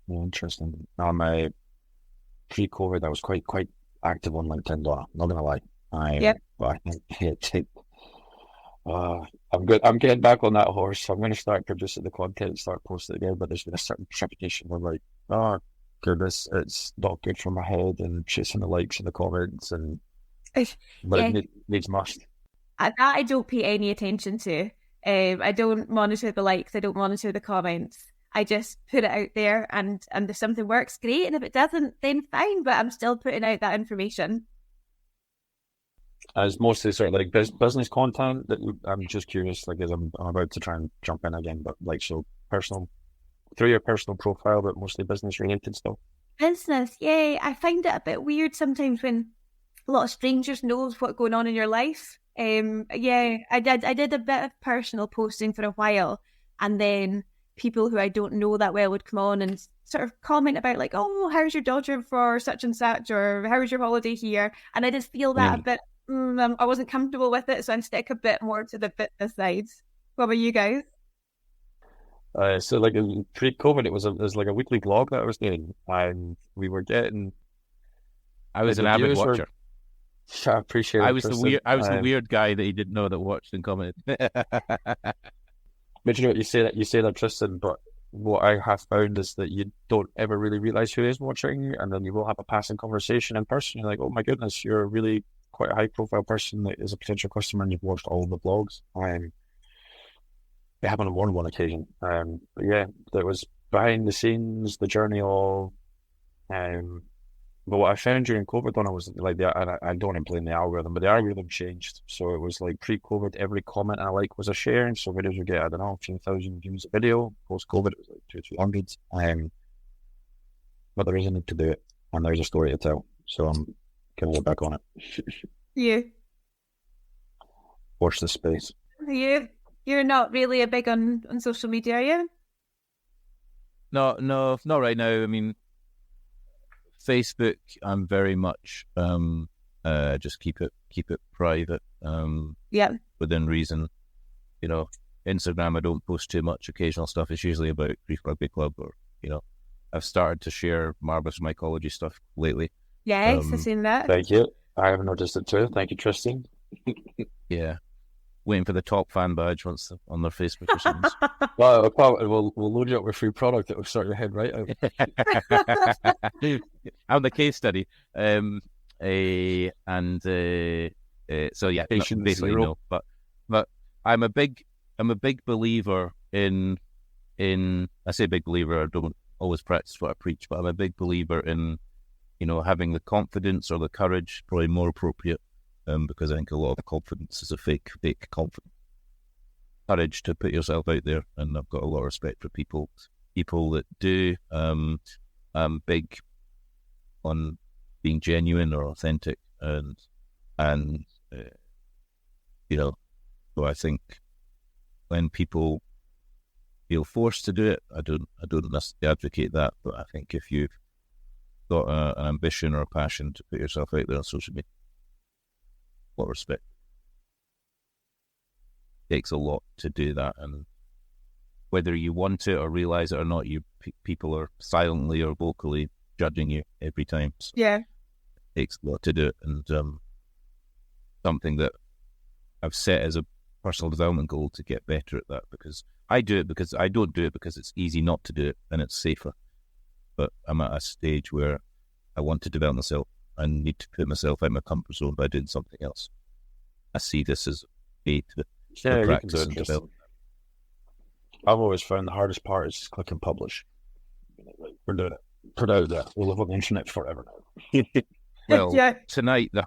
Interesting. On my pre-COVID, I was quite active on LinkedIn, Donna. Not gonna lie. I'm getting back on that horse. So I'm going to start producing the content, start posting it again. But there's been a certain trepidation where like, oh goodness, it's not good for my head, and chasing the likes and the comments, it needs must. That I don't pay any attention to. I don't monitor the likes. I don't monitor the comments. I just put it out there, and if something works, great, and if it doesn't, then fine, but I'm still putting out that information. It's mostly sort of like business content that I'm just curious, like, as I'm about to try and jump in again, but like, so personal, through your personal profile, but mostly business related stuff. Business, yeah. I find it a bit weird sometimes when a lot of strangers knows what's going on in your life. Yeah, I did a bit of personal posting for a while, and then people who I don't know that well would come on and sort of comment about like, oh, how's your daughter for such and such, or how was your holiday here? And I just feel that a bit, I wasn't comfortable with it, so I stick a bit more to the fitness side. What about you guys? So like pre-COVID, it was like a weekly blog that I was doing, and we were getting. I was an avid watcher. I appreciate it. I was the weird guy that he didn't know that watched and commented. But you know what, you say that, Tristan, but what I have found is that you don't ever really realize who is watching, and then you will have a passing conversation in person. You're like, oh my goodness, you're really quite a high profile person that is a potential customer, and you've watched all of the blogs. It happened on more than one occasion. But yeah, there was behind the scenes, the journey of but what I found during COVID, Donna, was like, I don't want to blame the algorithm, but the algorithm changed. So it was like pre-COVID, every comment I like was a share. So videos would get, I don't know, a few thousand views a video. Post-COVID, it was like 200-300. But there is a need to do it, and there's a story to tell. So I'm going to get back on it. Yeah. Watch this space. You're not really a big on social media, are you? No, not right now. I mean, Facebook, I'm very much just keep it private. Within reason. You know, Instagram, I don't post too much occasional stuff. It's usually about Grief Rugby Club, or I've started to share marvelous mycology stuff lately. Yes, I've seen that. Thank you. I have noticed it too. Thank you, Tristan. Yeah. Waiting for the top fan badge once on their Facebook or something. Well, we'll load you up with free product that will start your head right out. I'm the case study. So yeah, basically no. But I'm a big believer in I say big believer, I don't always practice what I preach, but I'm a big believer in having the confidence or the courage, probably more appropriate. Because I think a lot of confidence is a fake confidence. Courage to put yourself out there, and I've got a lot of respect for people that do. I'm big on being genuine or authentic, and so I think when people feel forced to do it, I don't necessarily advocate that, but I think if you've got an ambition or a passion to put yourself out there on social media, what respect. It takes a lot to do that, and whether you want it or realize it or not, people are silently or vocally judging you every time. So yeah, it takes a lot to do it, and something that I've set as a personal development goal to get better at that, because I do it because I don't do it because it's easy not to do it and it's safer. But I'm at a stage where I want to develop myself. I need to put myself out of my comfort zone by doing something else. I see this as a way to practice and develop. I've always found the hardest part is just click and publish. We're doing it. Put out there. We'll live on the internet forever now. Well, tonight the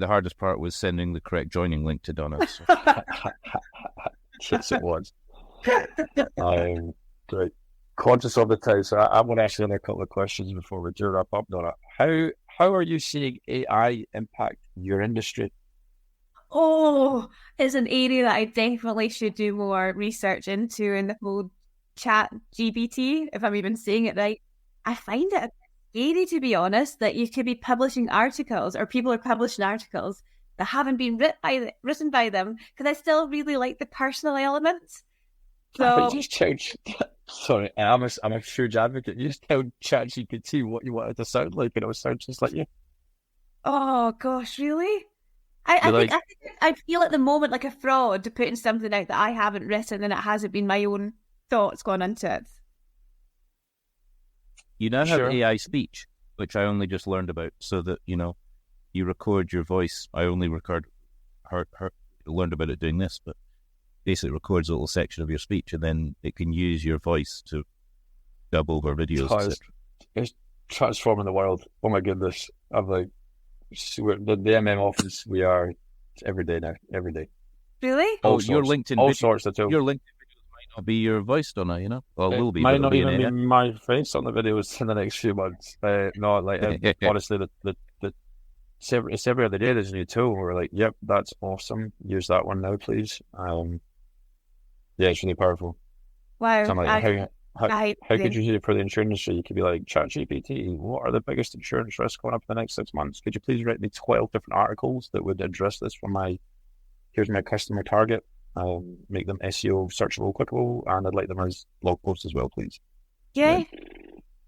hardest part was sending the correct joining link to Donna. So. Yes, it was. I'm great. Conscious of the time, so I'm going to ask you another couple of questions before we do wrap up, Donna. How are you seeing AI impact your industry? Oh, it's an area that I definitely should do more research into, in the whole chat GPT, if I'm even saying it right. I find it a bit scary, to be honest, that you could be publishing articles, or people are publishing articles that haven't been written by them, because I still really like the personal elements. So just change. Sorry, I'm a huge advocate. You just tell ChatGPT what you want it to sound like, and it will sound just like you. Oh gosh, really? I feel at the moment like a fraud to putting something out that I haven't written and it hasn't been my own thoughts gone into it. You now have AI speech, which I only just learned about, so that you record your voice. I only learned about it doing this, but basically records a little section of your speech, and then it can use your voice to dub over videos, etc. It's transforming the world. Oh my goodness. I'm like, the MM office, we are every day now, every day. Really? Your LinkedIn all video, sorts of tools. Your LinkedIn videos might not be your voice, Donna, you know? Well, it will be. Might but not it'll even be be an my face on the videos in the next few months. No, like, honestly, it's every other day there's a new tool. We're like, yep, that's awesome. Use that one now, please. Yeah, it's really powerful. Wow. So I'm like, how could you do it for the insurance industry? You could be like, ChatGPT, what are the biggest insurance risks coming up in the next 6 months? Could you please write me 12 different articles that would address this from here's my customer target, make them SEO searchable, clickable, and I'd like them as blog posts as well, please. Yeah.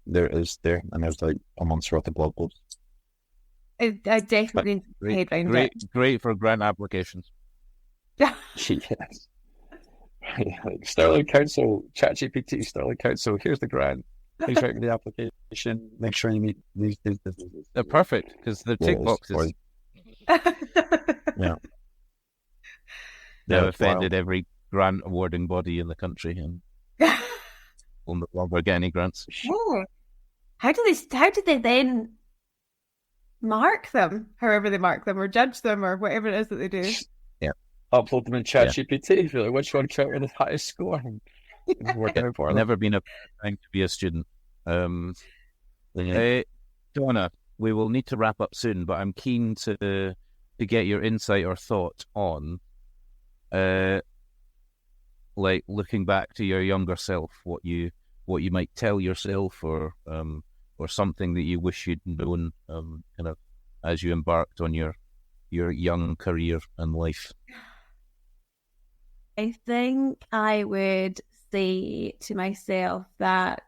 There's like a month's worth of blog posts. I definitely head round it. Great for grant applications. Yes. Like Sterling Council, ChatGPT, Sterling Council, here's the grant. Please write me the application. Make sure you meet these. They're perfect because they're tick boxes. Yeah. They've offended every grant awarding body in the country and will no longer get any grants. Oh. How did they then mark them, however they mark them, or judge them, or whatever it is that they do? Yeah. Upload them in ChatGPT. Like, which one came with the highest score? Working out for them. Never been a time to be a student. Donna, we will need to wrap up soon, but I'm keen to get your insight or thought on like looking back to your younger self, what you might tell yourself, or something that you wish you'd known, kind of as you embarked on your young career and life. I think I would say to myself that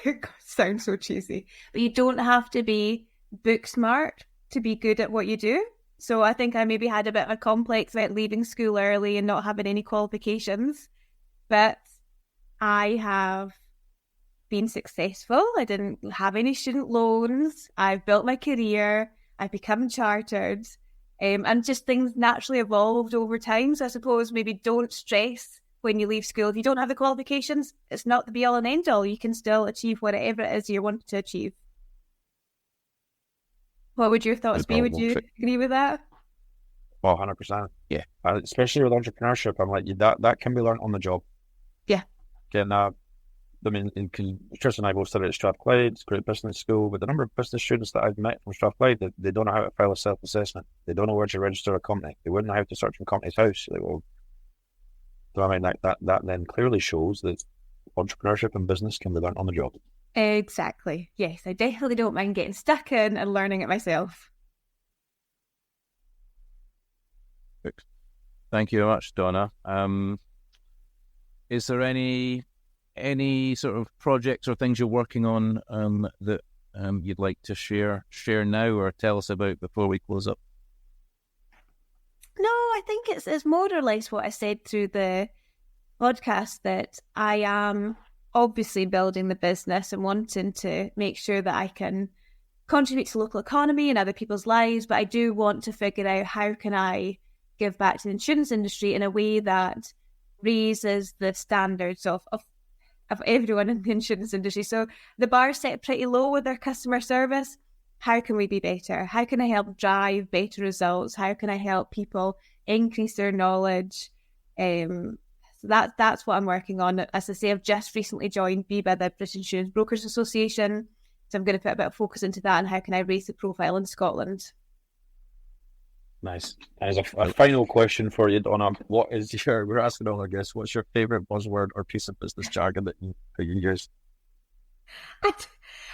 it sounds so cheesy, but you don't have to be book smart to be good at what you do. So I think I maybe had a bit of a complex about leaving school early and not having any qualifications, but I have been successful. I didn't have any student loans. I've built my career. I've become chartered. And just things naturally evolved over time. So I suppose maybe don't stress when you leave school. If you don't have the qualifications, it's not the be all and end all. You can still achieve whatever it is you want to achieve. What would your thoughts be? Would you agree with that? Well, 100%. Yeah. Especially with entrepreneurship, I'm like, that can be learned on the job. Yeah. Again, I mean, Tris and I both studied at Strathclyde. It's a great business school, but the number of business students that I've met from Strathclyde, they don't know how to file a self-assessment. They don't know where to register a company. They wouldn't know how to search from Companies House. Like, well, so I mean, that then clearly shows that entrepreneurship and business can be learned on the job. Exactly. Yes, I definitely don't mind getting stuck in and learning it myself. Thank you very much, Donna. Is there any sort of projects or things you're working on that you'd like to share now or tell us about before we close up? No, I think it's more or less what I said through the podcast, that I am obviously building the business and wanting to make sure that I can contribute to the local economy and other people's lives, but I do want to figure out how can I give back to the insurance industry in a way that raises the standards of everyone in the insurance industry. So the bar is set pretty low with their customer service. How can we be better? How can I help drive better results? How can I help people increase their knowledge? So that's what I'm working on. As I say, I've just recently joined BIBA, the British Insurance Brokers Association. So I'm going to put a bit of focus into that and how can I raise the profile in Scotland. Nice. As a final question for you, Donna, we're asking all our guests, what's your favourite buzzword or piece of business jargon that you use? That's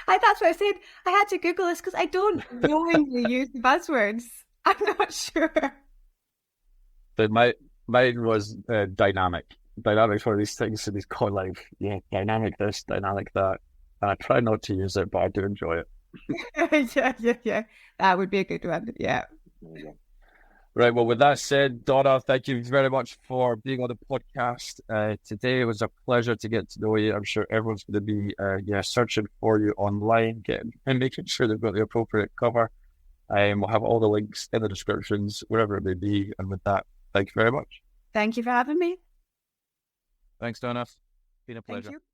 what I said. I had to Google this because I don't knowingly use the buzzwords. I'm not sure. But mine was dynamic. Dynamic's one of these things in these call life. Yeah, dynamic this, dynamic that. And I try not to use it, but I do enjoy it. Yeah. That would be a good one. Yeah. Right. Well, with that said, Donna, thank you very much for being on the podcast today. It was a pleasure to get to know you. I'm sure everyone's going to be searching for you online, and making sure they've got the appropriate cover. We'll have all the links in the descriptions, wherever it may be. And with that, thank you very much. Thank you for having me. Thanks, Donna. Been a pleasure. Thank you.